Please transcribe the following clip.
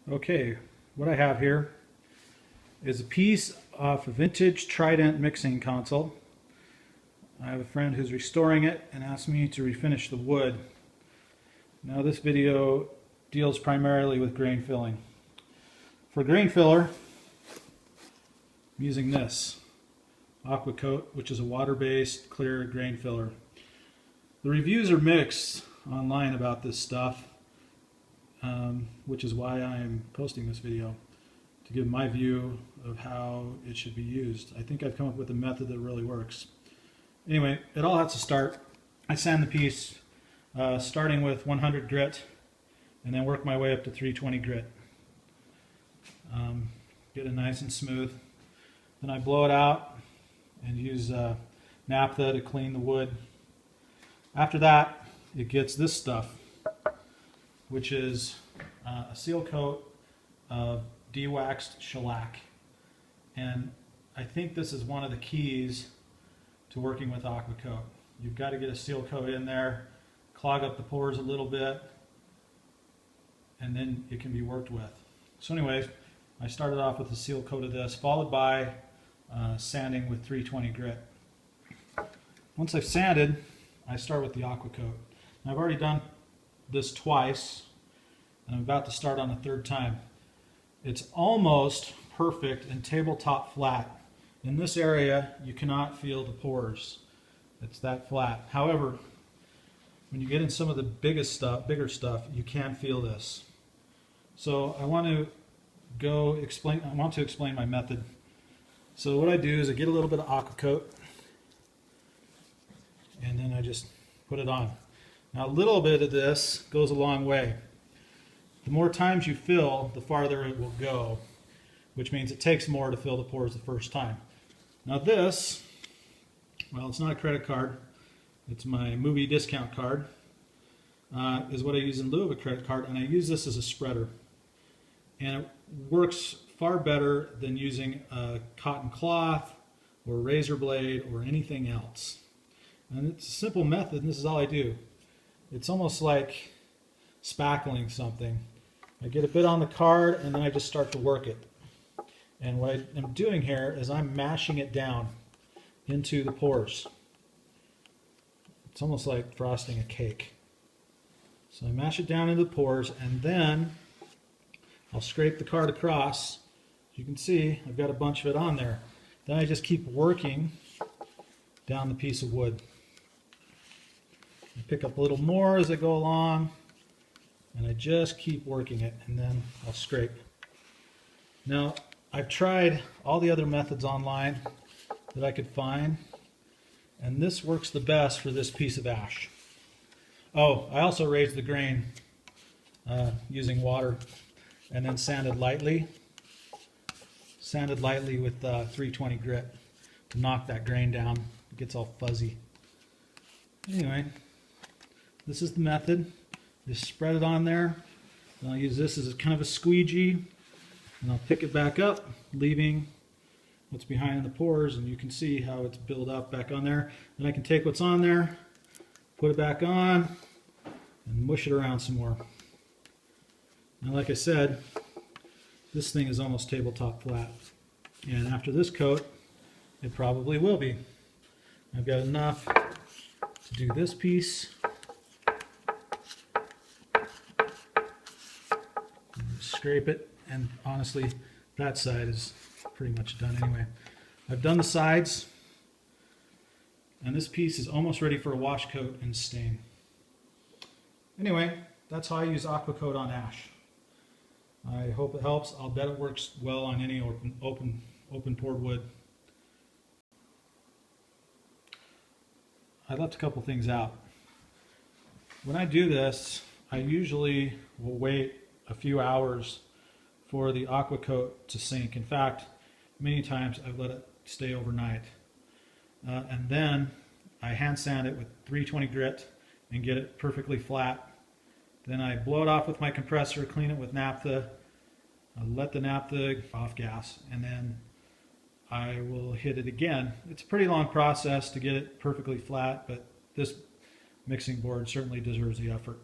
Okay, what I have here is a piece of a vintage Trident mixing console. I have a friend who's restoring it and asked me to refinish the wood. Now this video deals primarily with grain filling. For grain filler, I'm using this Aqua Coat, which is a water-based clear grain filler. The reviews are mixed online about this stuff, which is why I'm posting this video, to give my view of how it should be used. I think I've come up with a method that really works. Anyway, it all has to start. I sand the piece starting with 100 grit and then work my way up to 320 grit. Get it nice and smooth. Then I blow it out and use naphtha to clean the wood. After that, it gets this stuff, which is a seal coat of de-waxed shellac. And I think this is one of the keys to working with Aqua Coat. You've got to get a seal coat in there, clog up the pores a little bit, and then it can be worked with. So anyways, I started off with a seal coat of this, followed by sanding with 320 grit. Once I've sanded, I start with the Aqua Coat. Now, I've already done this twice, and I'm about to start on a third time. It's almost perfect and tabletop flat. In this area, you cannot feel the pores. It's that flat. However, when you get in some of the bigger stuff, you can feel this. So I want to explain my method. So what I do is I get a little bit of Aqua Coat, and then I just put it on. Now a little bit of this goes a long way. The more times you fill, the farther it will go, which means it takes more to fill the pores the first time. Now this, well, it's not a credit card, it's my movie discount card, is what I use in lieu of a credit card, and I use this as a spreader. And it works far better than using a cotton cloth or razor blade or anything else. And it's a simple method, and this is all I do. It's almost like spackling something. I get a bit on the card and then I just start to work it. And what I'm doing here is I'm mashing it down into the pores. It's almost like frosting a cake. So I mash it down into the pores, and then I'll scrape the card across. As you can see, I've got a bunch of it on there. Then I just keep working down the piece of wood. I pick up a little more as I go along, and I just keep working it, and then I'll scrape. Now, I've tried all the other methods online that I could find, and this works the best for this piece of ash. Oh, I also raised the grain using water and then sanded lightly with 320 grit to knock that grain down. It gets all fuzzy. Anyway, this is the method. Just spread it on there. And I'll use this as kind of a squeegee, and I'll pick it back up, leaving what's behind the pores, and you can see how it's built up back on there. Then I can take what's on there, put it back on, and mush it around some more. Now, like I said, this thing is almost tabletop flat, and after this coat, it probably will be. I've got enough to do this piece. Scrape it, and honestly, that side is pretty much done anyway. I've done the sides, and this piece is almost ready for a wash coat and stain. Anyway, that's how I use Aqua Coat on ash. I hope it helps. I'll bet it works well on any open poured wood. I left a couple things out. When I do this, I usually will wait a few hours for the Aqua Coat to sink. In fact, many times I've let it stay overnight. And then I hand sand it with 320 grit and get it perfectly flat. Then I blow it off with my compressor, clean it with naphtha, let the naphtha off gas, and then I will hit it again. It's a pretty long process to get it perfectly flat, but this mixing board certainly deserves the effort.